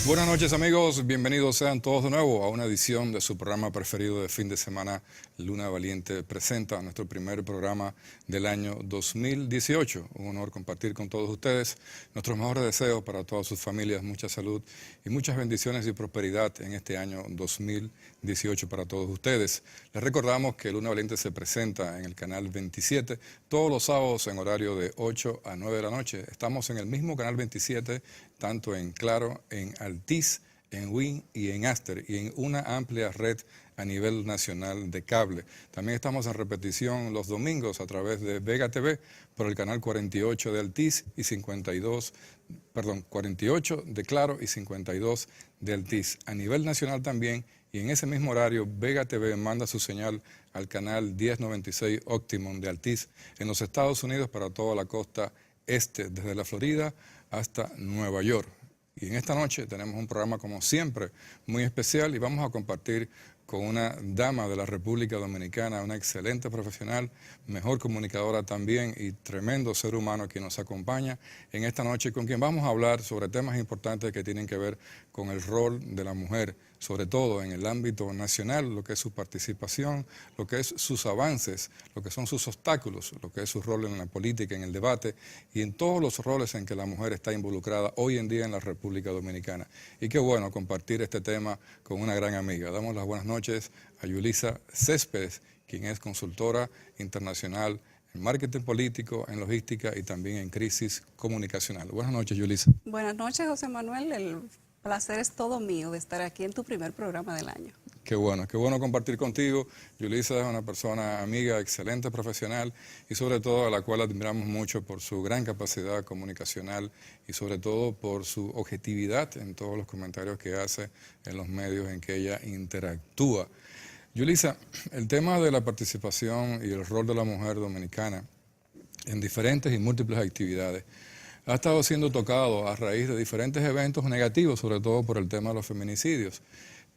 Buenas noches amigos, bienvenidos sean todos de nuevo a una edición de su programa preferido de fin de semana. Luna Valiente presenta nuestro primer programa del año 2018. Un honor compartir con todos ustedes nuestros mejores deseos para todas sus familias, mucha salud y muchas bendiciones y prosperidad en este año 2018 para todos ustedes. Les recordamos que Luna Valiente se presenta en el canal 27 todos los sábados en horario de 8 a 9 de la noche. Estamos en el mismo canal 27, tanto en Claro, en Altiz, en Win y en Aster, y en una amplia red a nivel nacional de cable. También estamos en repetición los domingos a través de Vega TV por el canal 48 de Altiz y 48 de Claro y 52 de Altiz. A nivel nacional también, y en ese mismo horario, Vega TV manda su señal al canal 1096 Optimum de Altiz en los Estados Unidos para toda la costa este, desde la Florida hasta Nueva York. Y en esta noche tenemos un programa, como siempre, muy especial y vamos a compartir con una dama de la República Dominicana, una excelente profesional, mejor comunicadora también y tremendo ser humano que nos acompaña en esta noche, con quien vamos a hablar sobre temas importantes que tienen que ver con el rol de la mujer, sobre todo en el ámbito nacional, lo que es su participación, lo que es sus avances, lo que son sus obstáculos, lo que es su rol en la política, en el debate y en todos los roles en que la mujer está involucrada hoy en día en la República Dominicana. Y qué bueno compartir este tema con una gran amiga. Damos las buenas noches a Yulisa Céspedes, quien es consultora internacional en marketing político, en logística y también en crisis comunicacional. Buenas noches, Yulisa. Buenas noches, José Manuel. El placer es todo mío de estar aquí en tu primer programa del año. Qué bueno compartir contigo. Yulisa es una persona amiga, excelente profesional y sobre todo a la cual admiramos mucho por su gran capacidad comunicacional y sobre todo por su objetividad en todos los comentarios que hace en los medios en que ella interactúa. Yulisa, el tema de la participación y el rol de la mujer dominicana en diferentes y múltiples actividades ha estado siendo tocado a raíz de diferentes eventos negativos, sobre todo por el tema de los feminicidios.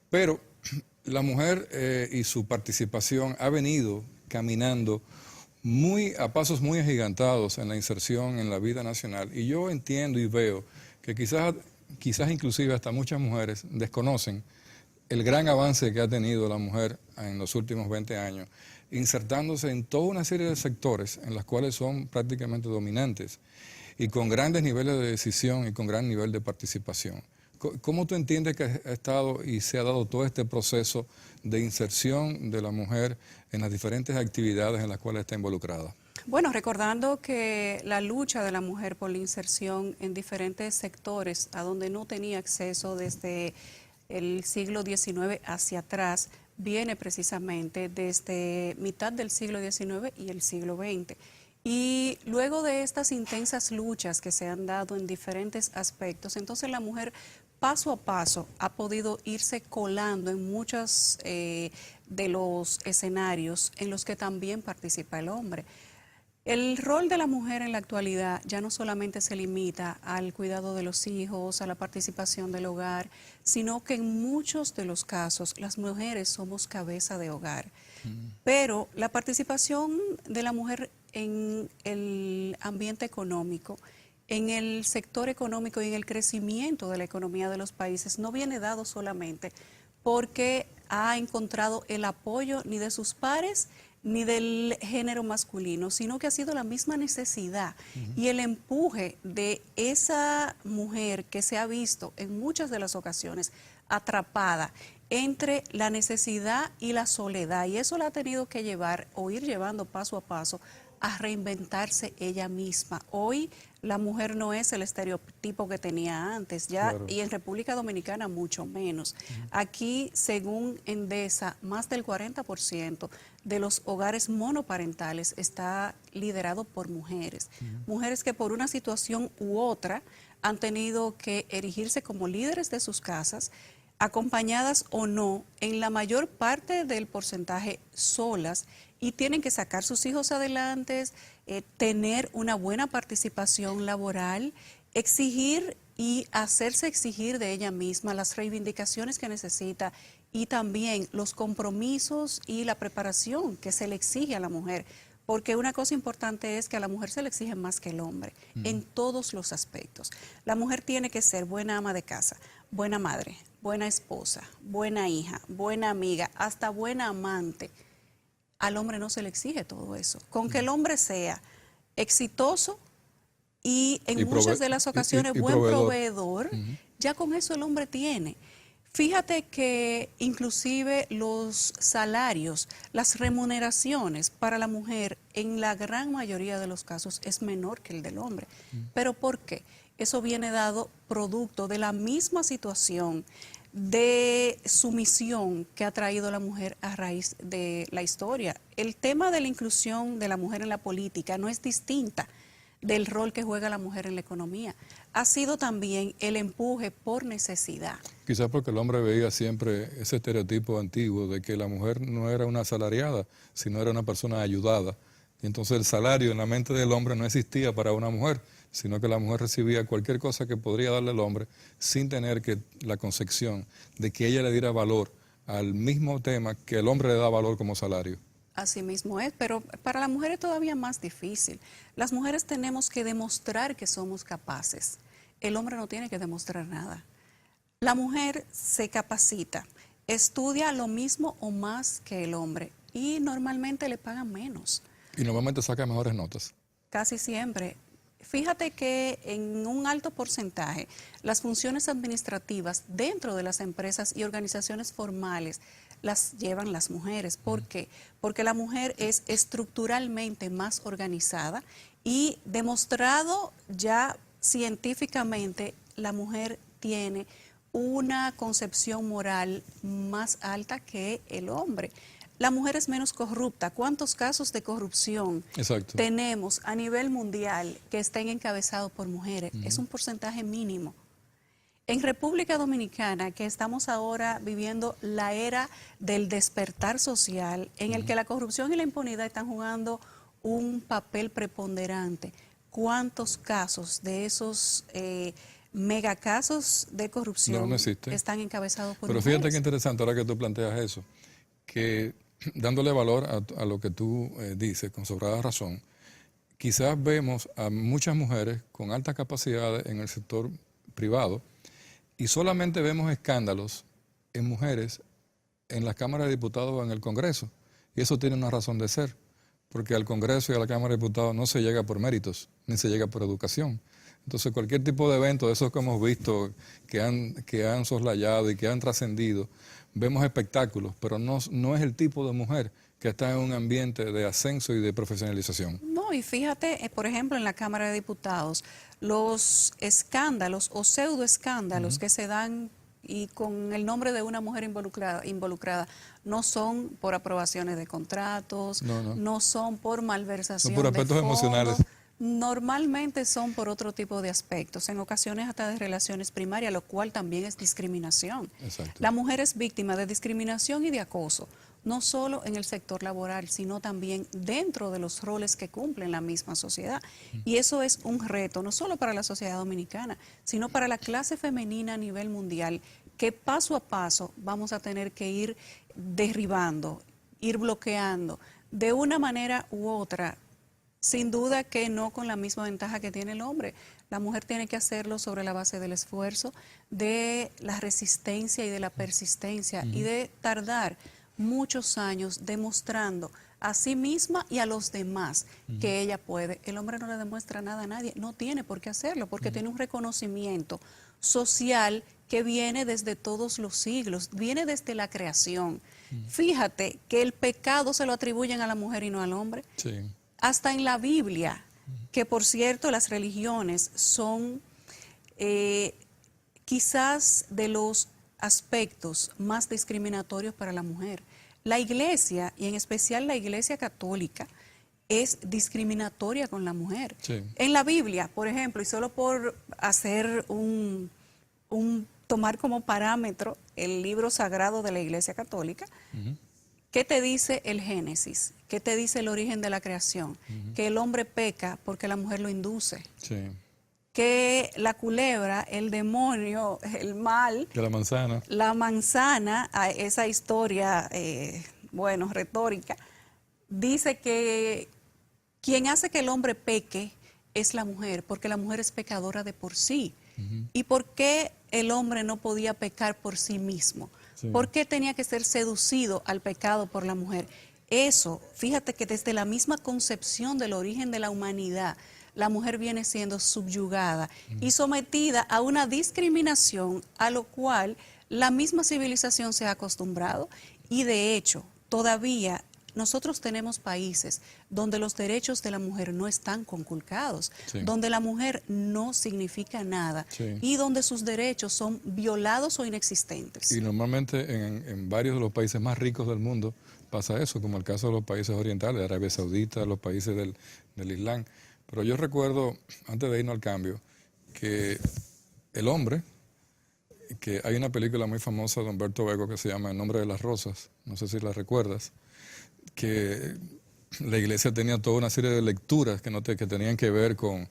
Pero la mujer y su participación ha venido caminando a pasos muy agigantados en la inserción en la vida nacional. Y yo entiendo y veo que quizás inclusive hasta muchas mujeres desconocen el gran avance que ha tenido la mujer en los últimos 20 años, insertándose en toda una serie de sectores en los cuales son prácticamente dominantes y con grandes niveles de decisión y con gran nivel de participación. ¿Cómo tú entiendes que ha estado y se ha dado todo este proceso de inserción de la mujer en las diferentes actividades en las cuales está involucrada? Bueno, recordando que la lucha de la mujer por la inserción en diferentes sectores a donde no tenía acceso desde el siglo XIX hacia atrás, viene precisamente desde mitad del siglo XIX y el siglo XX. Y luego de estas intensas luchas que se han dado en diferentes aspectos, entonces la mujer paso a paso ha podido irse colando en muchos de los escenarios en los que también participa el hombre. El rol de la mujer en la actualidad ya no solamente se limita al cuidado de los hijos, a la participación del hogar, sino que en muchos de los casos las mujeres somos cabeza de hogar. Pero la participación de la mujer en el ambiente económico, en el sector económico y en el crecimiento de la economía de los países no viene dado solamente porque ha encontrado el apoyo ni de sus pares ni del género masculino, sino que ha sido la misma necesidad y el empuje de esa mujer que se ha visto en muchas de las ocasiones atrapada entre la necesidad y la soledad, y eso la ha tenido que llevar o ir llevando paso a paso a reinventarse ella misma. Hoy la mujer no es el estereotipo que tenía antes, ya, claro. Y en República Dominicana mucho menos. Aquí, según Endesa, más del 40% de los hogares monoparentales está liderado por mujeres. Mujeres que por una situación u otra han tenido que erigirse como líderes de sus casas, acompañadas o no, en la mayor parte del porcentaje solas, y tienen que sacar sus hijos adelante, tener una buena participación laboral, exigir y hacerse exigir de ella misma las reivindicaciones que necesita y también los compromisos y la preparación que se le exige a la mujer Porque una cosa importante es que a la mujer se le exige más que el hombre, en todos los aspectos. La mujer tiene que ser buena ama de casa, buena madre, buena esposa, buena hija, buena amiga, hasta buena amante. Al hombre no se le exige todo eso. Con que el hombre sea exitoso y en muchas de las ocasiones buen proveedor, ya con eso el hombre tiene. Fíjate que inclusive los salarios, las remuneraciones para la mujer en la gran mayoría de los casos es menor que el del hombre. ¿Pero por qué? Eso viene dado producto de la misma situación de sumisión que ha traído la mujer a raíz de la historia. El tema de la inclusión de la mujer en la política no es distinta del rol que juega la mujer en la economía. Ha sido también el empuje por necesidad. Quizás porque el hombre veía siempre ese estereotipo antiguo de que la mujer no era una asalariada, sino era una persona ayudada. Y entonces el salario en la mente del hombre no existía para una mujer, sino que la mujer recibía cualquier cosa que podría darle el hombre sin tener que la concepción de que ella le diera valor al mismo tema que el hombre le da valor como salario. Así mismo es, pero para la mujer es todavía más difícil. Las mujeres tenemos que demostrar que somos capaces. El hombre no tiene que demostrar nada. La mujer se capacita, estudia lo mismo o más que el hombre y normalmente le pagan menos. Y normalmente saca mejores notas. Casi siempre. Fíjate que en un alto porcentaje las funciones administrativas dentro de las empresas y organizaciones formales las llevan las mujeres. ¿Por qué? Porque la mujer es estructuralmente más organizada y demostrado ya científicamente, la mujer tiene una concepción moral más alta que el hombre. La mujer es menos corrupta. ¿Cuántos casos de corrupción tenemos a nivel mundial que estén encabezados por mujeres? Es un porcentaje mínimo. En República Dominicana, que estamos ahora viviendo la era del despertar social, en el que la corrupción y la impunidad están jugando un papel preponderante, ¿cuántos casos de esos megacasos de corrupción no existe, están encabezados por mujeres? Pero mujeres? fíjate qué interesante ahora que tú planteas eso, que dándole valor a lo que tú dices con sobrada razón, quizás vemos a muchas mujeres con altas capacidades en el sector privado y solamente vemos escándalos en mujeres en las cámaras de diputados o en el Congreso. Y eso tiene una razón de ser, porque al Congreso y a la Cámara de Diputados no se llega por méritos, ni se llega por educación. Entonces cualquier tipo de evento, de esos que hemos visto, que han soslayado y que han trascendido, vemos espectáculos, pero no es el tipo de mujer que está en un ambiente de ascenso y de profesionalización. No, y fíjate, por ejemplo, en la Cámara de Diputados, los escándalos o pseudoescándalos que se dan y con el nombre de una mujer involucrada no son por aprobaciones de contratos, no son por malversación son por aspectos de fondos, emocionales. Normalmente son por otro tipo de aspectos, en ocasiones hasta de relaciones primarias, lo cual también es discriminación. Exacto. La mujer es víctima de discriminación y de acoso, no solo en el sector laboral, sino también dentro de los roles que cumple en la misma sociedad. Y eso es un reto, no solo para la sociedad dominicana, sino para la clase femenina a nivel mundial, que paso a paso vamos a tener que ir derribando, ir bloqueando, de una manera u otra. Sin duda que no con la misma ventaja que tiene el hombre. La mujer tiene que hacerlo sobre la base del esfuerzo, de la resistencia y de la persistencia y de tardar muchos años demostrando a sí misma y a los demás que ella puede. El hombre no le demuestra nada a nadie, no tiene por qué hacerlo, porque tiene un reconocimiento social que viene desde todos los siglos, viene desde la creación. Fíjate que el pecado se lo atribuyen a la mujer y no al hombre. Sí. Hasta en la Biblia, que por cierto las religiones son quizás de los aspectos más discriminatorios para la mujer. La iglesia, y en especial la iglesia católica, es discriminatoria con la mujer. Sí. En la Biblia, por ejemplo, y solo por hacer tomar como parámetro el libro sagrado de la iglesia católica, ¿qué te dice el Génesis? ¿Qué te dice el origen de la creación? Que el hombre peca porque la mujer lo induce. Sí. Que la culebra, el demonio, el mal... Que la manzana. La manzana, esa historia, retórica, dice que quien hace que el hombre peque es la mujer, porque la mujer es pecadora de por sí. ¿Y por qué el hombre no podía pecar por sí mismo? Sí. ¿Por qué tenía que ser seducido al pecado por la mujer? Eso, fíjate que desde la misma concepción del origen de la humanidad, la mujer viene siendo subyugada y sometida a una discriminación a lo cual la misma civilización se ha acostumbrado y de hecho todavía nosotros tenemos países donde los derechos de la mujer no están conculcados, Sí. donde la mujer no significa nada Sí. y donde sus derechos son violados o inexistentes. Y normalmente en varios de los países más ricos del mundo pasa eso, como el caso de los países orientales, Arabia Saudita, los países del Islam. Pero yo recuerdo, antes de irnos al cambio, que el hombre, que hay una película muy famosa de Humberto Eco que se llama El nombre de las rosas, no sé si la recuerdas, que la iglesia tenía toda una serie de lecturas que tenían que ver con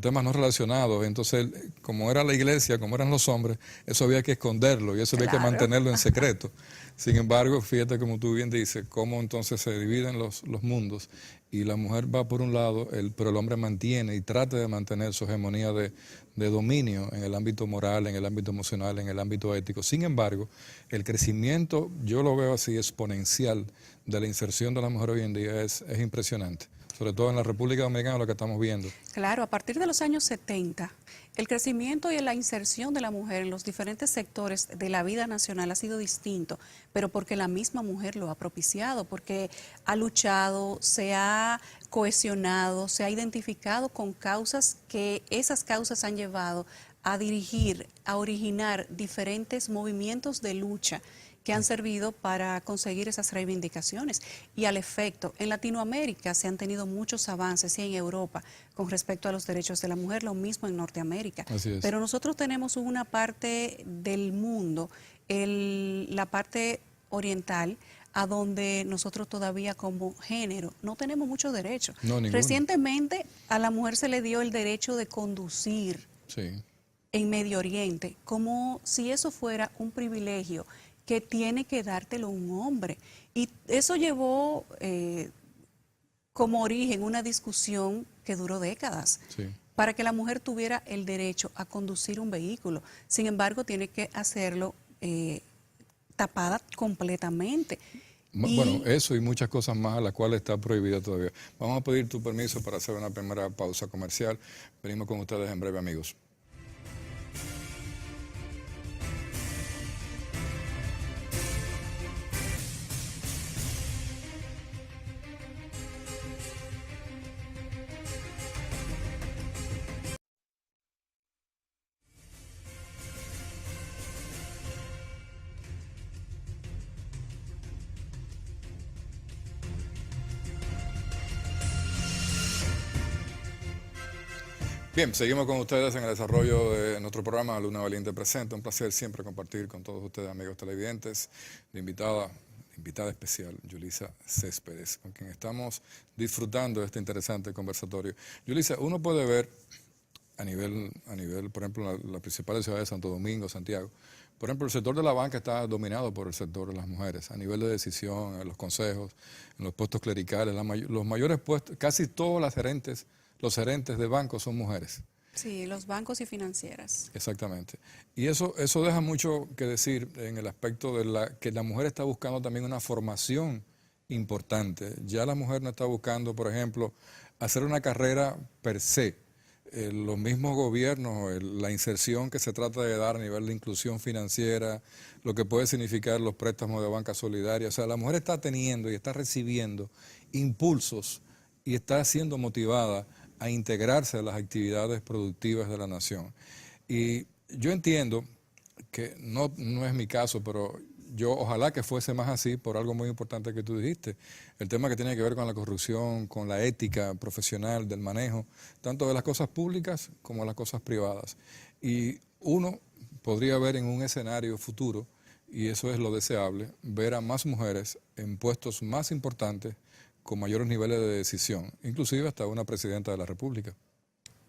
temas no relacionados. Entonces, como era la iglesia, como eran los hombres, eso había que esconderlo y eso había que Claro. mantenerlo en secreto. Sin embargo, fíjate como tú bien dices, cómo entonces se dividen los mundos y la mujer va por un lado, pero el hombre mantiene y trata de mantener su hegemonía de dominio en el ámbito moral, en el ámbito emocional, en el ámbito ético. Sin embargo, el crecimiento, yo lo veo así, exponencial de la inserción de la mujer hoy en día es impresionante. Sobre todo en la República Dominicana, lo que estamos viendo. Claro, a partir de los años 70, el crecimiento y la inserción de la mujer en los diferentes sectores de la vida nacional ha sido distinto, pero porque la misma mujer lo ha propiciado, porque ha luchado, se ha cohesionado, se ha identificado con causas que esas causas han llevado a dirigir, a originar diferentes movimientos de lucha que han servido para conseguir esas reivindicaciones. Y al efecto, en Latinoamérica se han tenido muchos avances y en Europa con respecto a los derechos de la mujer, lo mismo en Norteamérica. Así es. Pero nosotros tenemos una parte del mundo, la parte oriental, a donde nosotros todavía como género no tenemos muchos derechos. No, ninguno. Recientemente a la mujer se le dio el derecho de conducir Sí. en Medio Oriente, como si eso fuera un privilegio que tiene que dártelo un hombre. Y eso llevó como origen una discusión que duró décadas Sí. para que la mujer tuviera el derecho a conducir un vehículo. Sin embargo, tiene que hacerlo tapada completamente. Bueno, eso y muchas cosas más a las cuales está prohibida todavía. Vamos a pedir tu permiso para hacer una primera pausa comercial. Venimos con ustedes en breve, amigos. Bien, seguimos con ustedes en el desarrollo de nuestro programa Luna Valiente Presenta. Un placer siempre compartir con todos ustedes, amigos televidentes, la invitada especial, Yulisa Céspedes, con quien estamos disfrutando de este interesante conversatorio. Yulisa, uno puede ver a nivel, por ejemplo, en las principales ciudades de Santo Domingo, Santiago, por ejemplo, el sector de la banca está dominado por el sector de las mujeres, a nivel de decisión, en los consejos, en los puestos clericales, los mayores puestos, casi todos los gerentes de bancos son mujeres. Sí, los bancos y financieras. Exactamente. Y eso deja mucho que decir en el aspecto de que la mujer está buscando también una formación importante. Ya la mujer no está buscando, por ejemplo, hacer una carrera per se. Los mismos gobiernos, la inserción que se trata de dar a nivel de inclusión financiera, lo que puede significar los préstamos de banca solidaria. O sea, la mujer está teniendo y está recibiendo impulsos y está siendo motivada a integrarse a las actividades productivas de la nación. Y yo entiendo que no es mi caso, pero yo ojalá que fuese más así por algo muy importante que tú dijiste, el tema que tiene que ver con la corrupción, con la ética profesional del manejo, tanto de las cosas públicas como de las cosas privadas. Y uno podría ver en un escenario futuro, y eso es lo deseable, ver a más mujeres en puestos más importantes con mayores niveles de decisión, inclusive hasta una presidenta de la República.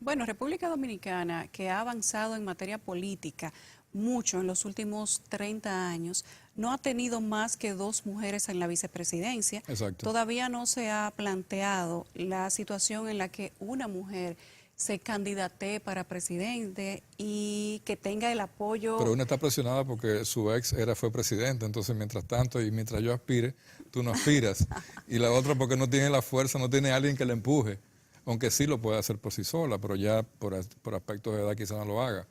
Bueno, República Dominicana, que ha avanzado en materia política mucho en los últimos 30 años, no ha tenido más que 2 mujeres en la vicepresidencia. Exacto. Todavía no se ha planteado la situación en la que una mujer se candidatee para presidente y que tenga el apoyo. Pero una está presionada porque su ex fue presidente, entonces mientras tanto y mientras yo aspire, tú no aspiras. Y la otra porque no tiene la fuerza, no tiene alguien que le empuje, aunque sí lo puede hacer por sí sola, pero ya por aspectos de edad quizá no lo haga.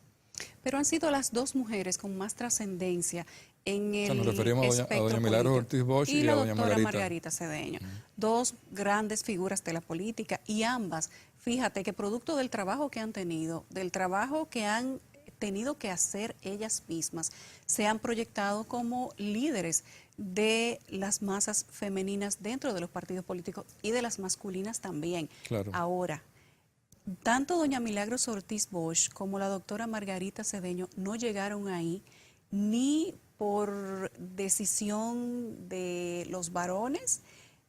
Pero han sido las 2 mujeres con más trascendencia en O sea, el nos referimos a doña Milagros político. Ortiz Bosch Y y a la doña doctora Margarita. Margarita Cedeño. 2 grandes figuras de la política y ambas, fíjate que producto del trabajo que han tenido, del trabajo que han tenido que hacer ellas mismas, se han proyectado como líderes de las masas femeninas dentro de los partidos políticos y de las masculinas también. Claro. Ahora, tanto doña Milagros Ortiz Bosch como la doctora Margarita Cedeño no llegaron ahí ni por decisión de los varones,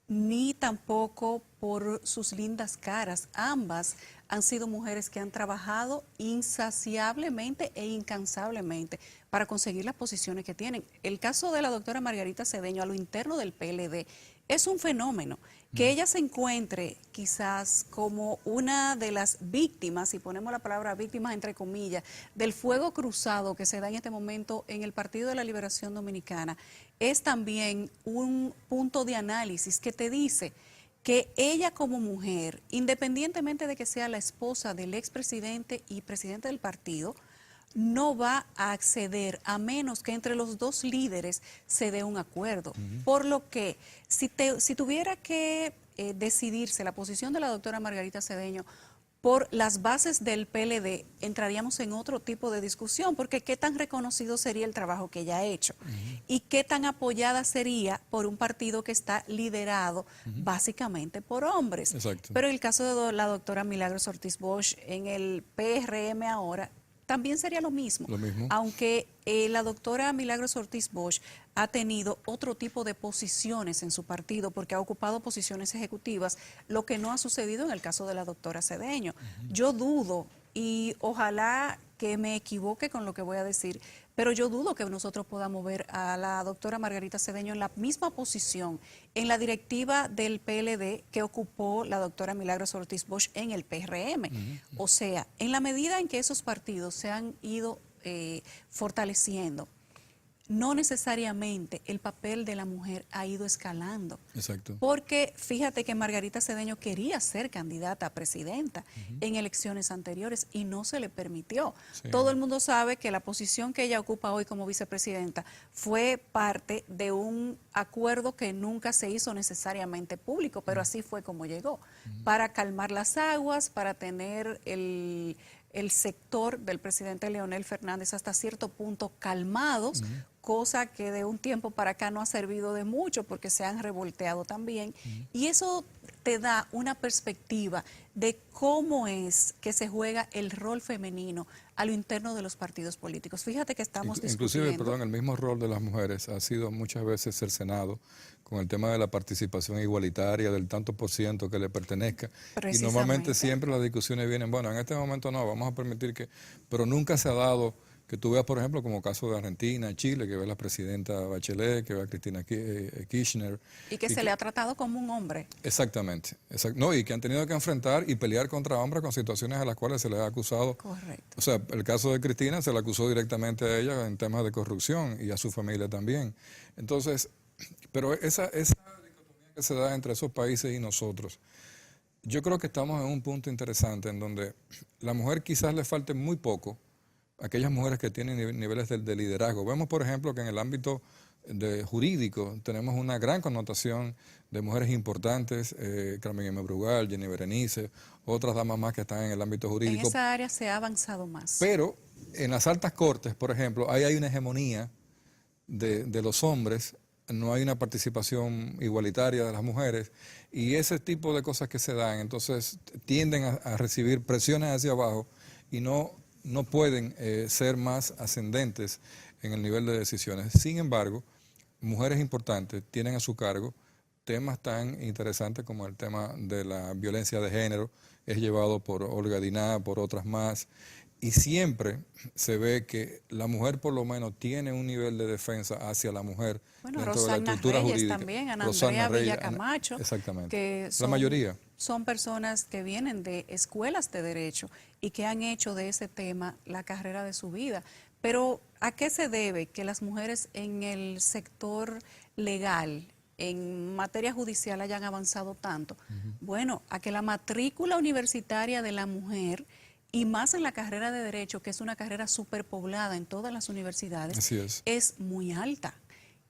ni tampoco por sus lindas caras. Ambas han sido mujeres que han trabajado insaciablemente e incansablemente para conseguir las posiciones que tienen. El caso de la doctora Margarita Cedeño a lo interno del PLD es un fenómeno. Que ella se encuentre quizás como una de las víctimas, si ponemos la palabra víctimas entre comillas, del fuego cruzado que se da en este momento en el Partido de la Liberación Dominicana, es también un punto de análisis que te dice que ella como mujer, independientemente de que sea la esposa del expresidente y presidente del partido, no va a acceder a menos que entre los 2 líderes se dé un acuerdo. Por lo que, si tuviera que decidirse la posición de la doctora Margarita Cedeño por las bases del PLD, entraríamos en otro tipo de discusión, porque qué tan reconocido sería el trabajo que ella ha hecho y qué tan apoyada sería por un partido que está liderado básicamente por hombres. Exacto. Pero en el caso de la doctora Milagros Ortiz Bosch en el PRM ahora, también sería lo mismo. Aunque la doctora Milagros Ortiz Bosch ha tenido otro tipo de posiciones en su partido porque ha ocupado posiciones ejecutivas, lo que no ha sucedido en el caso de la doctora Cedeño. Yo dudo, y ojalá que me equivoque con lo que voy a decir, pero yo dudo que nosotros podamos ver a la doctora Margarita Cedeño en la misma posición en la directiva del PLD que ocupó la doctora Milagros Ortiz Bosch en el PRM. O sea, en la medida en que esos partidos se han ido fortaleciendo, no necesariamente el papel de la mujer ha ido escalando. Exacto. Porque fíjate que Margarita Cedeño quería ser candidata a presidenta en elecciones anteriores y no se le permitió. Sí. Todo el mundo sabe que la posición que ella ocupa hoy como vicepresidenta fue parte de un acuerdo que nunca se hizo necesariamente público, pero así fue como llegó, para calmar las aguas, para tener el sector del presidente Leonel Fernández hasta cierto punto calmados, cosa que de un tiempo para acá no ha servido de mucho porque se han revolteado también. Y eso te da una perspectiva de cómo es que se juega el rol femenino a lo interno de los partidos políticos. Fíjate que estamos discutiendo. Inclusive, el mismo rol de las mujeres ha sido muchas veces cercenado con el tema de la participación igualitaria, del tanto por ciento que le pertenezca. Y normalmente siempre las discusiones vienen, bueno, en este momento no, vamos a permitir que... Pero nunca se ha dado que tú veas, por ejemplo, como caso de Argentina, Chile, que ve a la presidenta Bachelet, que ve a Cristina Kirchner. Y que se le ha tratado como un hombre. Exactamente. No, y que han tenido que enfrentar y pelear contra hombres con situaciones a las cuales se les ha acusado. Correcto. O sea, el caso de Cristina se le acusó directamente a ella en temas de corrupción y a su familia también. Entonces, pero esa dicotomía que se da entre esos países y nosotros, yo creo que estamos en un punto interesante en donde la mujer quizás le falte muy poco, aquellas mujeres que tienen niveles de liderazgo. Vemos, por ejemplo, que en el ámbito jurídico tenemos una gran connotación de mujeres importantes, Carmen M. Brugal, Jenny Berenice, otras damas más que están en el ámbito jurídico. En esa área se ha avanzado más. Pero en las altas cortes, por ejemplo, ahí hay una hegemonía de los hombres, no hay una participación igualitaria de las mujeres, y ese tipo de cosas que se dan, entonces tienden a recibir presiones hacia abajo y no pueden ser más ascendentes en el nivel de decisiones. Sin embargo, mujeres importantes tienen a su cargo temas tan interesantes como el tema de la violencia de género, es llevado por Olga Diná, por otras más, Y siempre se ve que la mujer por lo menos tiene un nivel de defensa hacia la mujer Bueno, dentro de la Rosana estructura Reyes jurídica. también, Ana Rosana Andrea Reyes, Villacamacho, exactamente. que La mayoría. son personas que vienen de escuelas de derecho y que han hecho de ese tema la carrera de su vida. Pero, ¿a qué se debe que las mujeres en el sector legal, en materia judicial, hayan avanzado tanto? Bueno, a que la matrícula universitaria de la mujer, y más en la carrera de Derecho, que es una carrera superpoblada en todas las universidades, Así es. es muy alta.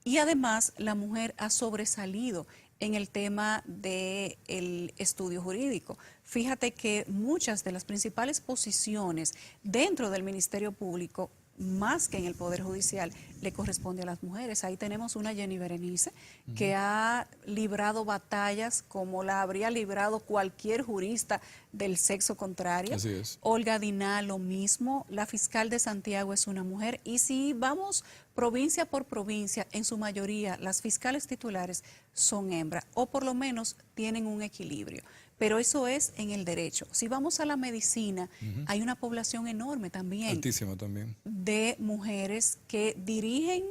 Y además la mujer ha sobresalido en el tema del estudio jurídico. Fíjate que muchas de las principales posiciones dentro del Ministerio Público, más que en el Poder Judicial, le corresponde a las mujeres. Ahí tenemos una Jenny Berenice que ha librado batallas como la habría librado cualquier jurista del sexo contrario. Así es. Olga Diná, lo mismo. La fiscal de Santiago es una mujer. Y si vamos provincia por provincia, en su mayoría las fiscales titulares son hembras, o por lo menos tienen un equilibrio. Pero eso es en el derecho. Si vamos a la medicina, hay una población enorme también Altísimo también. de mujeres que dirigen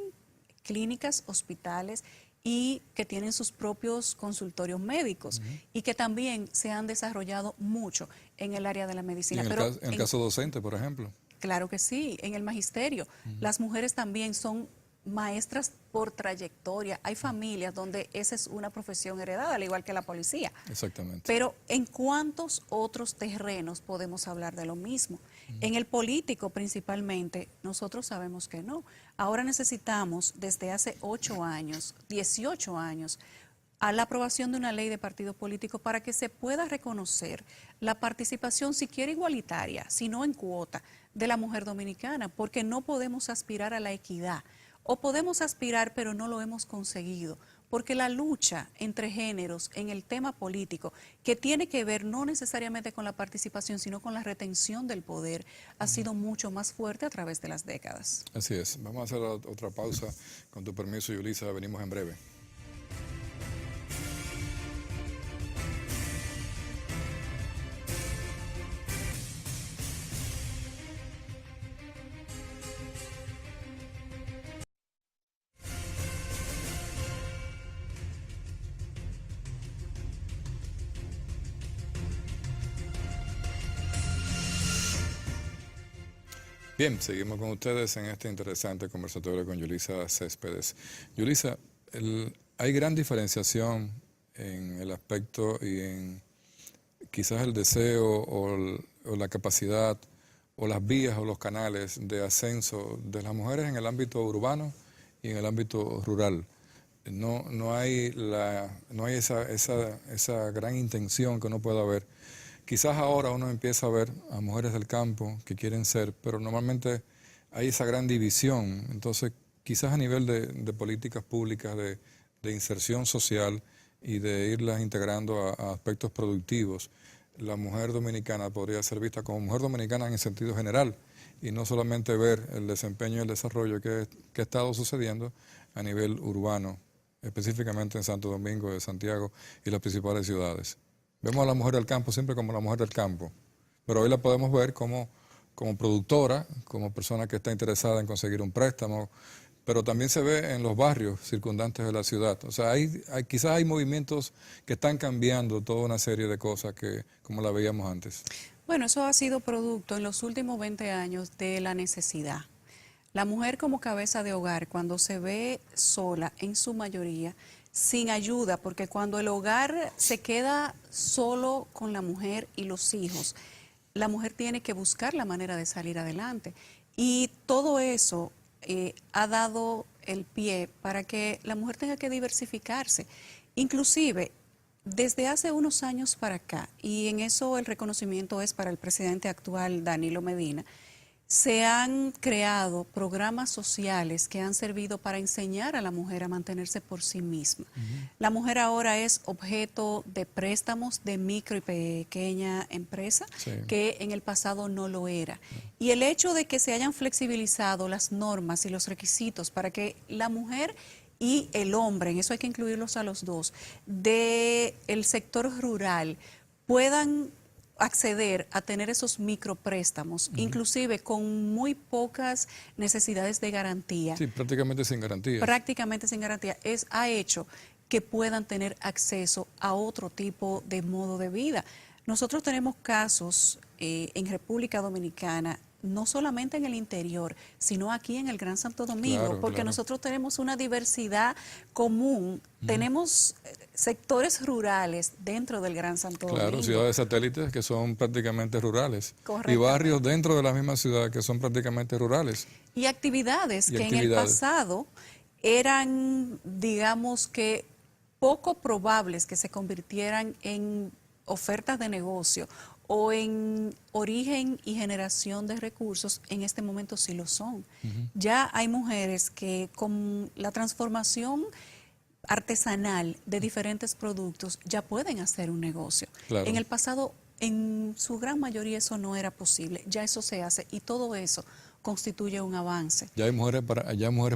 clínicas, hospitales y que tienen sus propios consultorios médicos y que también se han desarrollado mucho en el área de la Y medicina. en el, Pero en el caso docente, por ejemplo. claro que sí, en el magisterio. Las mujeres también son maestras por trayectoria. Hay familias donde esa es una profesión heredada, al igual que la policía. Exactamente. Pero ¿en cuántos otros terrenos podemos hablar de lo mismo? En el político principalmente, nosotros sabemos que no. Ahora necesitamos, desde hace 8 años, 18 años, a la aprobación de una ley de partidos políticos para que se pueda reconocer la participación, siquiera igualitaria, sino en cuota, de la mujer dominicana, porque no podemos aspirar a la equidad. O podemos aspirar, pero no lo hemos conseguido, porque la lucha entre géneros en el tema político, que tiene que ver no necesariamente con la participación, sino con la retención del poder, ha sido mucho más fuerte a través de las décadas. Así es. Vamos a hacer otra pausa. Con tu permiso, Yulisa, venimos en breve. Bien, seguimos con ustedes en este interesante conversatorio con Yulisa Céspedes. Yulisa, hay gran diferenciación en el aspecto y en quizás el deseo o la capacidad o las vías o los canales de ascenso de las mujeres en el ámbito urbano y en el ámbito rural. No hay esa gran intención que uno pueda ver. Quizás ahora uno empieza a ver a mujeres del campo que quieren ser, pero normalmente hay esa gran división. Entonces, quizás a nivel de políticas públicas, de inserción social y de irlas integrando a aspectos productivos, la mujer dominicana podría ser vista como mujer dominicana en el sentido general y no solamente ver el desempeño y el desarrollo que ha estado sucediendo a nivel urbano, específicamente en Santo Domingo de Santiago y las principales ciudades. Vemos a la mujer del campo siempre como la mujer del campo, pero hoy la podemos ver como productora, como persona que está interesada en conseguir un préstamo, pero también se ve en los barrios circundantes de la ciudad. O sea, quizás hay movimientos que están cambiando toda una serie de cosas que como la veíamos antes. Bueno, eso ha sido producto en los últimos 20 años de la necesidad. La mujer como cabeza de hogar, cuando se ve sola, en su mayoría, sin ayuda, porque cuando el hogar se queda solo con la mujer y los hijos, la mujer tiene que buscar la manera de salir adelante. Y todo eso ha dado el pie para que la mujer tenga que diversificarse. Inclusive, desde hace unos años para acá, y en eso el reconocimiento es para el presidente actual, Danilo Medina, se han creado programas sociales que han servido para enseñar a la mujer a mantenerse por sí misma. La mujer ahora es objeto de préstamos de micro y pequeña empresa, que en el pasado no lo era. Y el hecho de que se hayan flexibilizado las normas y los requisitos para que la mujer y el hombre, en eso hay que incluirlos a los dos, del sector rural, puedan acceder a tener esos micropréstamos, inclusive con muy pocas necesidades de garantía. Sí, prácticamente sin garantías. Prácticamente sin garantía, ha hecho que puedan tener acceso a otro tipo de modo de vida. Nosotros tenemos casos en República Dominicana, no solamente en el interior, sino aquí en el Gran Santo Domingo, Claro, porque claro. nosotros tenemos una diversidad común, tenemos sectores rurales dentro del Gran Santo Claro, Domingo. ciudades satélites que son prácticamente rurales. Y Correctamente. barrios dentro de la misma ciudad que son prácticamente rurales. Y actividades Y que en el actividades. pasado eran, digamos que, poco probables que se convirtieran en ofertas de negocio o en origen y generación de recursos, en este momento sí lo son. Ya hay mujeres que con la transformación artesanal de diferentes productos ya pueden hacer un negocio. Claro. En el pasado, en su gran mayoría, eso no era posible. Ya eso se hace y todo eso constituye un avance. Ya hay mujeres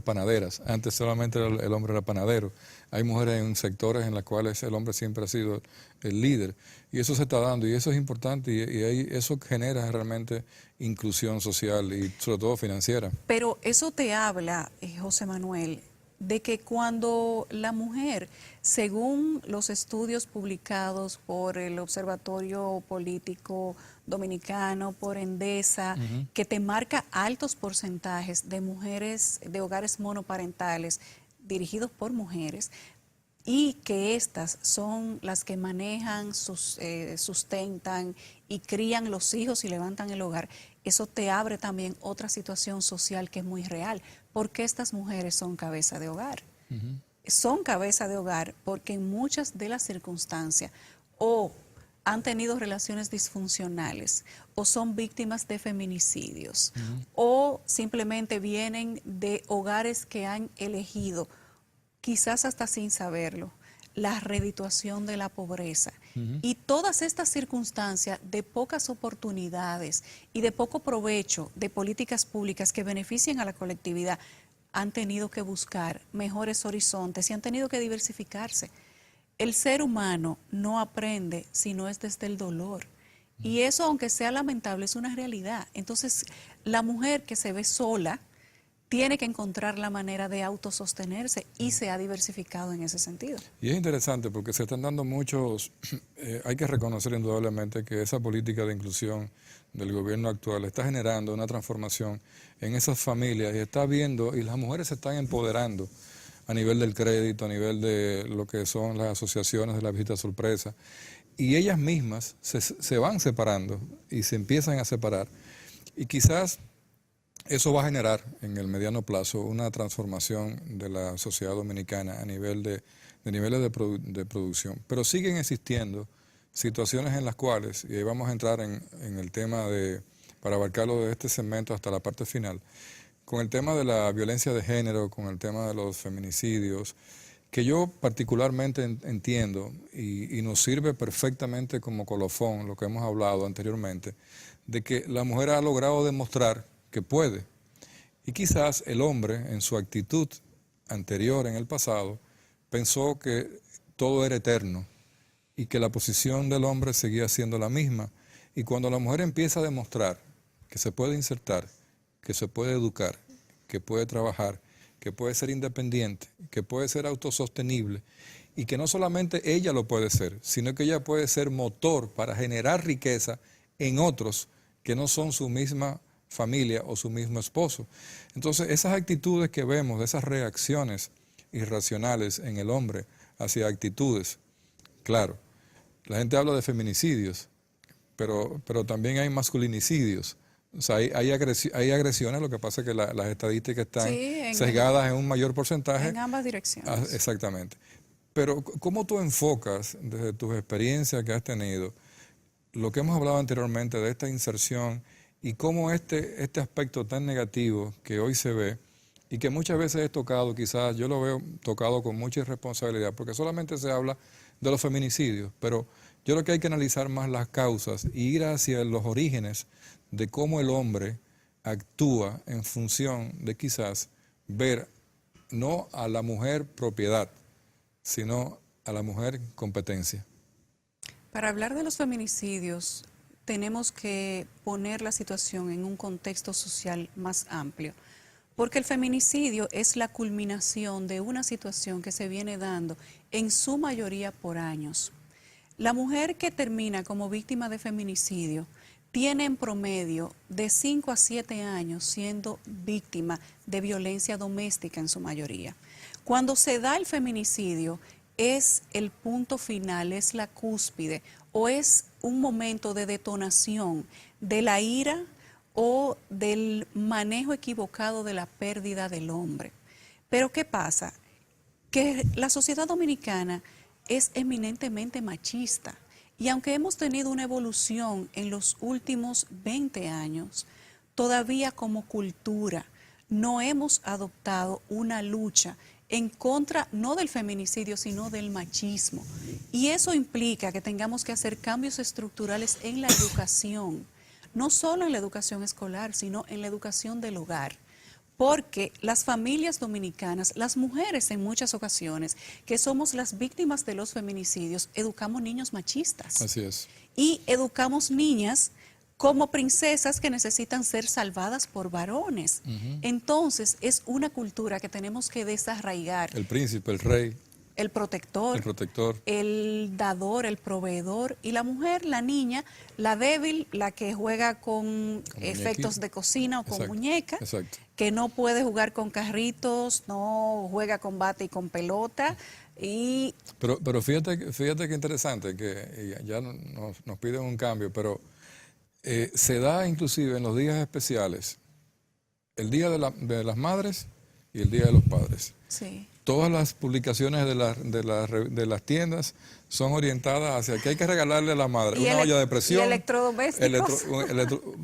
panaderas. Antes solamente el hombre era panadero. Hay mujeres en sectores en los cuales el hombre siempre ha sido el líder. Y eso se está dando y eso es importante y eso genera realmente inclusión social y sobre todo financiera. Pero eso te habla, José Manuel, de que cuando la mujer, según los estudios publicados por el Observatorio Político Dominicano, por Endesa, que te marca altos porcentajes de mujeres, de hogares monoparentales dirigidos por mujeres, y que estas son las que manejan, sustentan y crían los hijos y levantan el hogar, eso te abre también otra situación social que es muy real. ¿Por qué estas mujeres son cabeza de hogar? Son cabeza de hogar porque en muchas de las circunstancias o han tenido relaciones disfuncionales o son víctimas de feminicidios o simplemente vienen de hogares que han elegido, quizás hasta sin saberlo, la redituación de la pobreza. Y todas estas circunstancias de pocas oportunidades y de poco provecho de políticas públicas que beneficien a la colectividad han tenido que buscar mejores horizontes y han tenido que diversificarse. El ser humano no aprende si no es desde el dolor. Y eso, aunque sea lamentable, es una realidad. Entonces, la mujer que se ve sola tiene que encontrar la manera de autosostenerse y se ha diversificado en ese sentido. Y es interesante porque se están dando muchos, hay que reconocer indudablemente que esa política de inclusión del gobierno actual está generando una transformación en esas familias y está viendo, y las mujeres se están empoderando a nivel del crédito, a nivel de lo que son las asociaciones de la visita sorpresa, y ellas mismas se van separando y se empiezan a separar. Y quizás eso va a generar en el mediano plazo una transformación de la sociedad dominicana a nivel de niveles de producción. Pero siguen existiendo situaciones en las cuales, y ahí vamos a entrar en el tema para abarcarlo de este segmento hasta la parte final, con el tema de la violencia de género, con el tema de los feminicidios, que yo particularmente entiendo y nos sirve perfectamente como colofón, lo que hemos hablado anteriormente, de que la mujer ha logrado demostrar que puede. Y quizás el hombre, en su actitud anterior en el pasado, pensó que todo era eterno y que la posición del hombre seguía siendo la misma. Y cuando la mujer empieza a demostrar que se puede insertar, que se puede educar, que puede trabajar, que puede ser independiente, que puede ser autosostenible y que no solamente ella lo puede ser, sino que ella puede ser motor para generar riqueza en otros que no son su misma familia o su mismo esposo. Entonces, esas actitudes que vemos, esas reacciones irracionales en el hombre hacia actitudes, claro, la gente habla de feminicidios, pero también hay masculinicidios. O sea, hay agresiones, lo que pasa es que las estadísticas están sesgadas en un mayor porcentaje. En ambas direcciones. Exactamente. Pero, ¿cómo tú enfocas desde tus experiencias que has tenido lo que hemos hablado anteriormente de esta inserción y cómo este aspecto tan negativo que hoy se ve y que muchas veces es tocado, quizás yo lo veo tocado con mucha irresponsabilidad, porque solamente se habla de los feminicidios, pero yo creo que hay que analizar más las causas y ir hacia los orígenes de cómo el hombre actúa en función de quizás ver no a la mujer propiedad, sino a la mujer competencia. Para hablar de los feminicidios, tenemos que poner la situación en un contexto social más amplio, porque el feminicidio es la culminación de una situación que se viene dando en su mayoría por años. La mujer que termina como víctima de feminicidio tiene en promedio de 5 a 7 años siendo víctima de violencia doméstica en su mayoría. Cuando se da el feminicidio, es el punto final, es la cúspide o es un momento de detonación de la ira o del manejo equivocado de la pérdida del hombre. Pero ¿qué pasa? Que la sociedad dominicana es eminentemente machista y aunque hemos tenido una evolución en los últimos 20 años, todavía como cultura no hemos adoptado una lucha en contra no del feminicidio, sino del machismo. Y eso implica que tengamos que hacer cambios estructurales en la educación, no solo en la educación escolar, sino en la educación del hogar. Porque las familias dominicanas, las mujeres en muchas ocasiones, que somos las víctimas de los feminicidios, educamos niños machistas. Así es. Y educamos niñas como princesas que necesitan ser salvadas por varones. Entonces, es una cultura que tenemos que desarraigar. El príncipe, el rey, El protector, el dador, el proveedor, y la mujer, la niña, la débil, la que juega con efectos de cocina o con muñeca, que no puede jugar con carritos, no juega con bate y con pelota. Y pero fíjate que interesante, que ya nos piden un cambio, pero se da inclusive en los días especiales, el Día de las Madres y el Día de los Padres. Sí. Todas las publicaciones de las tiendas son orientadas hacia que hay que regalarle a la madre una olla de presión. ¿Y electrodomésticos?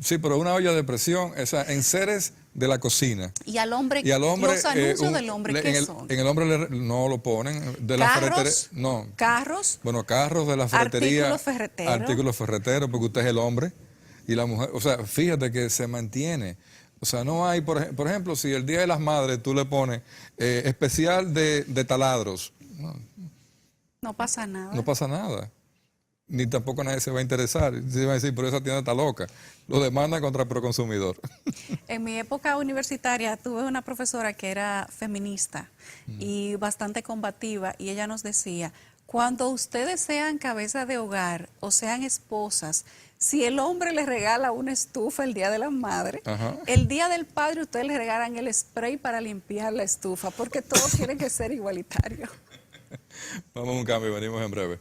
Sí, pero una olla de presión, enseres de la cocina. ¿Y al hombre, los anuncios del hombre qué son? En el hombre no lo ponen. De la ferretería. No. ¿Carros? Bueno, carros de la ferretería. Artículos ferreteros, porque usted es el hombre. Y la mujer, o sea, fíjate que se mantiene. O sea, no hay, por ejemplo, si el Día de las Madres tú le pones especial de taladros. No pasa nada. No pasa nada. Ni tampoco nadie se va a interesar. Se va a decir, pero esa tienda está loca. Lo demanda contra el proconsumidor. En mi época universitaria tuve una profesora que era feminista y bastante combativa, y ella nos decía, cuando ustedes sean cabeza de hogar o sean esposas, si el hombre les regala una estufa el Día de la Madre, el Día del Padre ustedes le regalan el spray para limpiar la estufa, porque todos tienen que ser igualitarios. Vamos a un cambio, venimos en breve.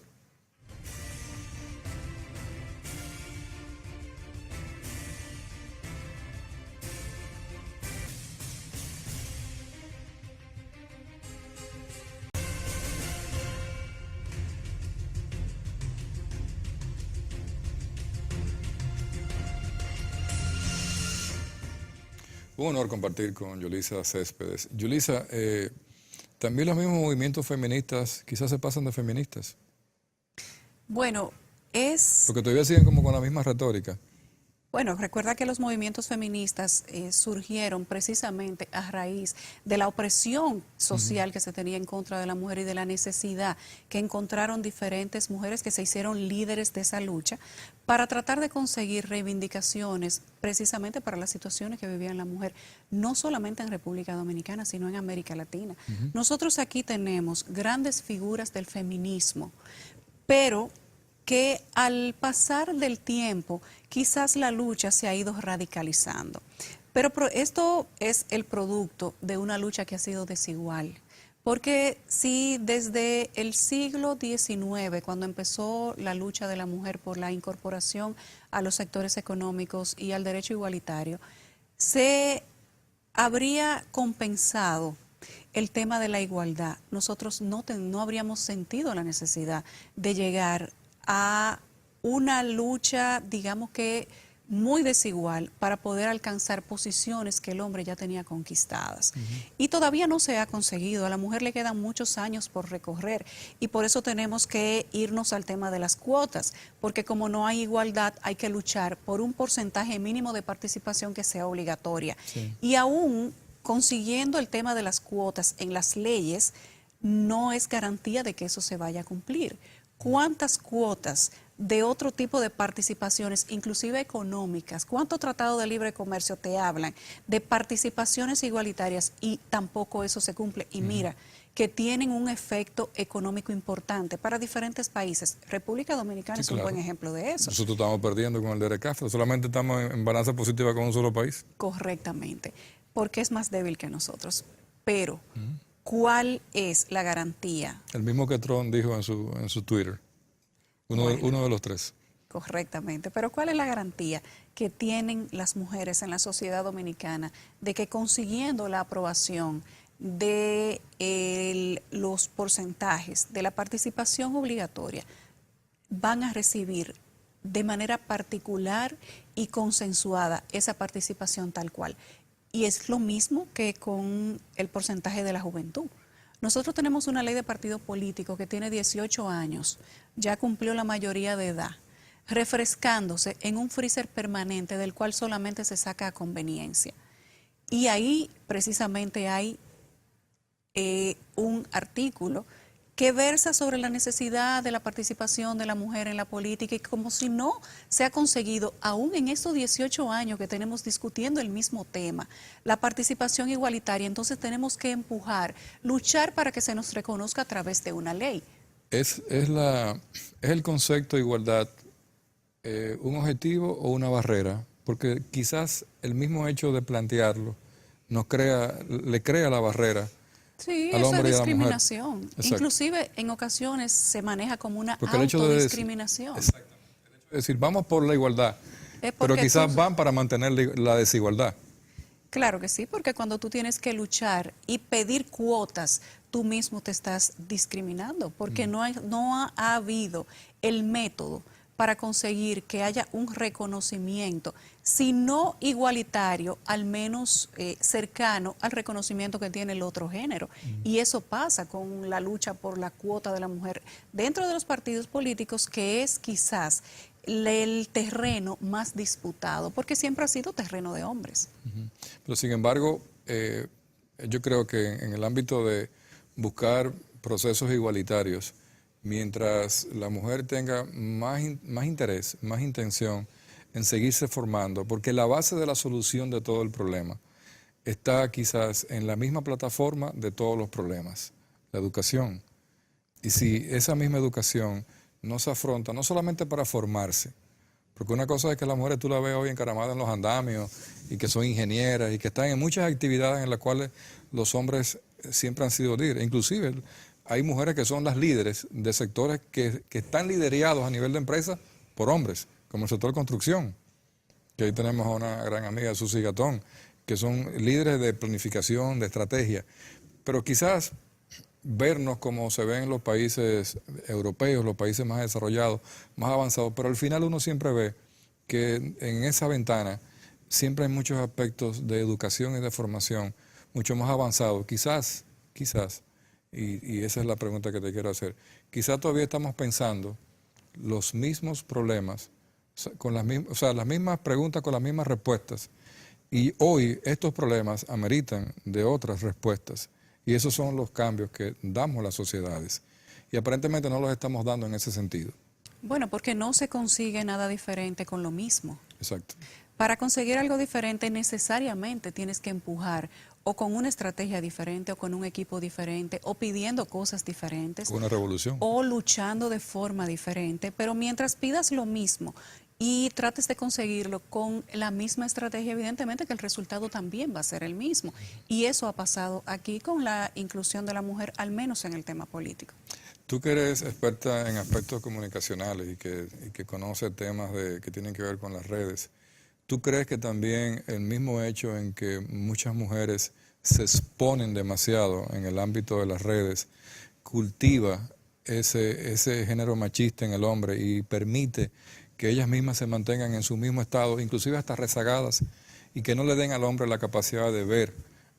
Un honor compartir con Yulisa Céspedes. Yulisa, también los mismos movimientos feministas quizás se pasan de feministas. Bueno, porque todavía siguen como con la misma retórica. Bueno, recuerda que los movimientos feministas surgieron precisamente a raíz de la opresión social que se tenía en contra de la mujer y de la necesidad que encontraron diferentes mujeres que se hicieron líderes de esa lucha para tratar de conseguir reivindicaciones precisamente para las situaciones que vivían la mujer, no solamente en República Dominicana, sino en América Latina. Nosotros aquí tenemos grandes figuras del feminismo, pero que al pasar del tiempo quizás la lucha se ha ido radicalizando. Pero esto es el producto de una lucha que ha sido desigual. Porque si desde el siglo XIX, cuando empezó la lucha de la mujer por la incorporación a los sectores económicos y al derecho igualitario, se habría compensado el tema de la igualdad, nosotros no habríamos sentido la necesidad de llegar a una lucha, digamos que muy desigual, para poder alcanzar posiciones que el hombre ya tenía conquistadas. Y todavía no se ha conseguido, a la mujer le quedan muchos años por recorrer, y por eso tenemos que irnos al tema de las cuotas, porque como no hay igualdad, hay que luchar por un porcentaje mínimo de participación que sea obligatoria. Y aún consiguiendo el tema de las cuotas en las leyes, no es garantía de que eso se vaya a cumplir. ¿Cuántas cuotas de otro tipo de participaciones, inclusive económicas. ¿Cuántos tratados de libre comercio te hablan de participaciones igualitarias y tampoco eso se cumple? Y mira, que tienen un efecto económico importante para diferentes países. República Dominicana Sí, es un claro. buen ejemplo de eso. Nosotros estamos perdiendo con el DERECAF, solamente estamos en balanza positiva con un solo país. Correctamente, porque es más débil que nosotros. Pero, ¿cuál es la garantía? El mismo que Trump dijo en su Twitter, uno de los tres. Correctamente, pero ¿cuál es la garantía que tienen las mujeres en la sociedad dominicana de que consiguiendo la aprobación de los porcentajes de la participación obligatoria van a recibir de manera particular y consensuada esa participación tal cual? Y es lo mismo que con el porcentaje de la juventud. Nosotros tenemos una ley de partido político que tiene 18 años, ya cumplió la mayoría de edad, refrescándose en un freezer permanente del cual solamente se saca a conveniencia. Y ahí precisamente hay un artículo que versa sobre la necesidad de la participación de la mujer en la política y como si no se ha conseguido, aún en estos 18 años que tenemos discutiendo el mismo tema, la participación igualitaria, entonces tenemos que empujar, luchar para que se nos reconozca a través de una ley. Es el concepto de igualdad un objetivo o una barrera, porque quizás el mismo hecho de plantearlo le crea la barrera Sí, al eso hombre es y a la mujer. discriminación. Exacto. Inclusive en ocasiones se maneja como una Porque el hecho de autodiscriminación. exactamente. El hecho de decir, vamos por la igualdad, Es pero porque quizás tú- van para mantener la desigualdad. Claro que sí, porque cuando tú tienes que luchar y pedir cuotas, tú mismo te estás discriminando, porque no ha habido el método para conseguir que haya un reconocimiento, si no igualitario, al menos cercano al reconocimiento que tiene el otro género. Y eso pasa con la lucha por la cuota de la mujer dentro de los partidos políticos, que es quizás el terreno más disputado, porque siempre ha sido terreno de hombres. Pero sin embargo, yo creo que en el ámbito de buscar procesos igualitarios, mientras la mujer tenga más interés, más intención en seguirse formando, porque la base de la solución de todo el problema está quizás en la misma plataforma de todos los problemas, la educación. Y si esa misma educación no se afronta, no solamente para formarse, porque una cosa es que las mujeres tú las ves hoy encaramadas en los andamios y que son ingenieras y que están en muchas actividades en las cuales los hombres siempre han sido líderes. Inclusive hay mujeres que son las líderes de sectores que están liderados a nivel de empresa por hombres, como el sector construcción, que ahí tenemos a una gran amiga, Susi Gatón, que son líderes de planificación, de estrategia. Pero quizás vernos como se ve en los países europeos, los países más desarrollados, más avanzados, pero al final uno siempre ve que en esa ventana siempre hay muchos aspectos de educación y de formación mucho más avanzados. Quizás, y esa es la pregunta que te quiero hacer, quizás todavía estamos pensando los mismos problemas, con las mismas preguntas con las mismas respuestas, y hoy estos problemas ameritan de otras respuestas. Y esos son los cambios que damos a las sociedades. Y aparentemente no los estamos dando en ese sentido. Bueno, porque no se consigue nada diferente con lo mismo. Exacto. Para conseguir algo diferente necesariamente tienes que empujar o con una estrategia diferente o con un equipo diferente o pidiendo cosas diferentes. Una revolución. O luchando de forma diferente. Pero mientras pidas lo mismo y trates de conseguirlo con la misma estrategia, evidentemente que el resultado también va a ser el mismo. Y eso ha pasado aquí con la inclusión de la mujer, al menos en el tema político. Tú que eres experta en aspectos comunicacionales y que conoces temas que tienen que ver con las redes, ¿tú crees que también el mismo hecho en que muchas mujeres se exponen demasiado en el ámbito de las redes cultiva ese género machista en el hombre y permite que ellas mismas se mantengan en su mismo estado, inclusive hasta rezagadas, y que no le den al hombre la capacidad de ver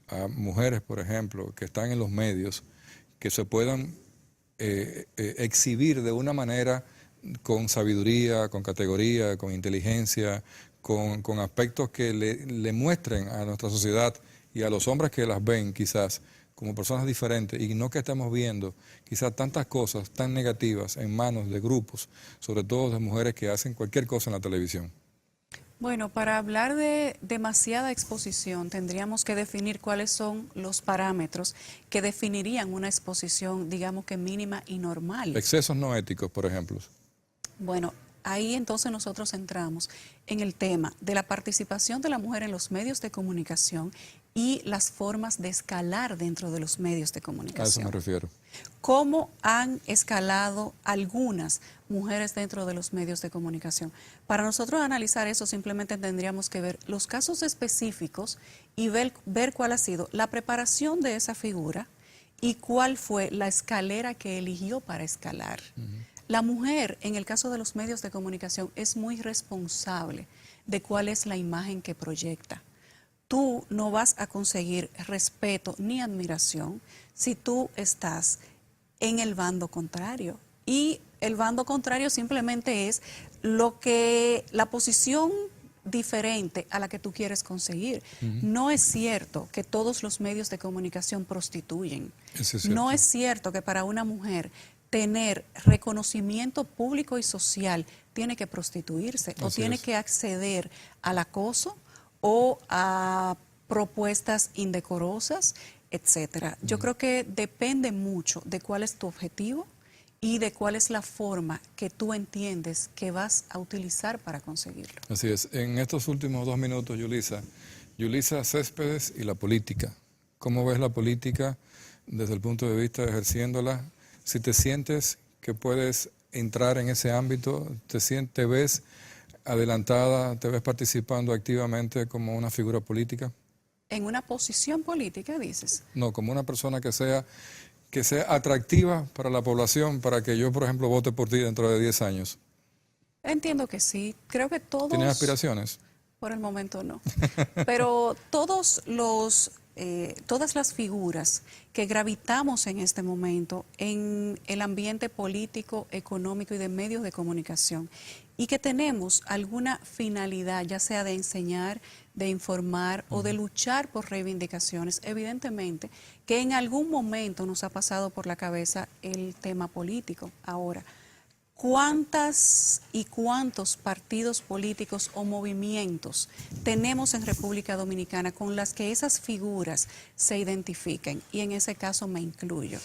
a mujeres, por ejemplo, que están en los medios, que se puedan exhibir de una manera con sabiduría, con categoría, con inteligencia, con aspectos que le muestren a nuestra sociedad y a los hombres que las ven quizás como personas diferentes y no que estamos viendo quizás tantas cosas tan negativas en manos de grupos, sobre todo de mujeres que hacen cualquier cosa en la televisión? Bueno, para hablar de demasiada exposición tendríamos que definir cuáles son los parámetros que definirían una exposición, digamos que mínima y normal. Excesos no éticos, por ejemplo. Bueno, ahí entonces nosotros entramos en el tema de la participación de la mujer en los medios de comunicación y las formas de escalar dentro de los medios de comunicación. A eso me refiero. ¿Cómo han escalado algunas mujeres dentro de los medios de comunicación? Para nosotros analizar eso simplemente tendríamos que ver los casos específicos y ver cuál ha sido la preparación de esa figura y cuál fue la escalera que eligió para escalar. La mujer, en el caso de los medios de comunicación, es muy responsable de cuál es la imagen que proyecta. Tú no vas a conseguir respeto ni admiración si tú estás en el bando contrario. Y el bando contrario simplemente es la posición diferente a la que tú quieres conseguir. No es cierto que todos los medios de comunicación prostituyen. Eso es cierto. No es cierto que para una mujer tener reconocimiento público y social tiene que prostituirse o tiene que acceder al acoso o a propuestas indecorosas, etcétera. Yo creo que depende mucho de cuál es tu objetivo y de cuál es la forma que tú entiendes que vas a utilizar para conseguirlo. Así es. En estos últimos 2 minutos, Yulisa Céspedes y la política. ¿Cómo ves la política desde el punto de vista de ejerciéndola? Si te sientes que puedes entrar en ese ámbito, te ves adelantada, te ves participando activamente como una figura política. En una posición política, dices. No, como una persona que sea atractiva para la población, para que yo, por ejemplo, vote por ti dentro de 10 años. Entiendo que sí. Creo que todos... ¿Tienes aspiraciones? Por el momento no. Pero todas las figuras que gravitamos en este momento en el ambiente político, económico y de medios de comunicación y que tenemos alguna finalidad, ya sea de enseñar, de informar o de luchar por reivindicaciones, evidentemente que en algún momento nos ha pasado por la cabeza el tema político. Ahora, ¿cuántas y cuántos partidos políticos o movimientos tenemos en República Dominicana con las que esas figuras se identifiquen? Y en ese caso me incluyo.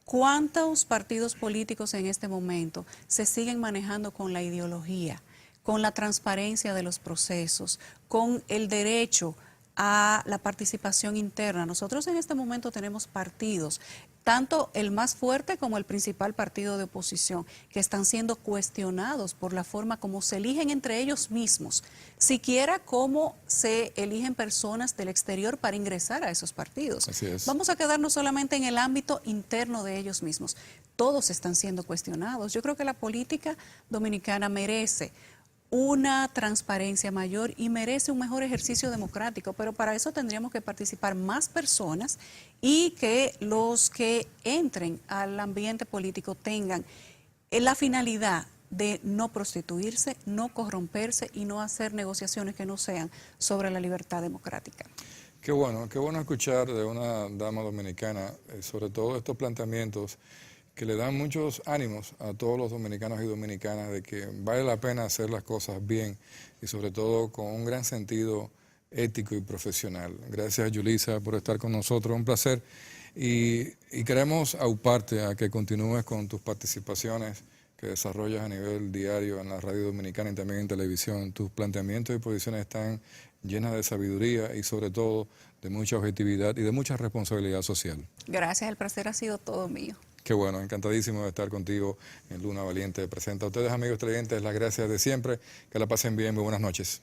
¿Cuántos partidos políticos en este momento se siguen manejando con la ideología, con la transparencia de los procesos, con el derecho a la participación interna? Nosotros en este momento tenemos partidos, tanto el más fuerte como el principal partido de oposición, que están siendo cuestionados por la forma como se eligen entre ellos mismos, siquiera cómo se eligen personas del exterior para ingresar a esos partidos. Así es. Vamos a quedarnos solamente en el ámbito interno de ellos mismos. Todos están siendo cuestionados. Yo creo que la política dominicana merece una transparencia mayor y merece un mejor ejercicio democrático, pero para eso tendríamos que participar más personas y que los que entren al ambiente político tengan la finalidad de no prostituirse, no corromperse y no hacer negociaciones que no sean sobre la libertad democrática. Qué bueno escuchar de una dama dominicana, sobre todo estos planteamientos que le dan muchos ánimos a todos los dominicanos y dominicanas de que vale la pena hacer las cosas bien y sobre todo con un gran sentido ético y profesional. Gracias, Yulisa, por estar con nosotros, un placer. Y queremos auparte a que continúes con tus participaciones que desarrollas a nivel diario en la radio dominicana y también en televisión. Tus planteamientos y posiciones están llenas de sabiduría y sobre todo de mucha objetividad y de mucha responsabilidad social. Gracias, el placer ha sido todo mío. Qué bueno, encantadísimo de estar contigo en Luna Valiente. Presenta a ustedes, amigos televidentes, las gracias de siempre. Que la pasen bien, muy buenas noches.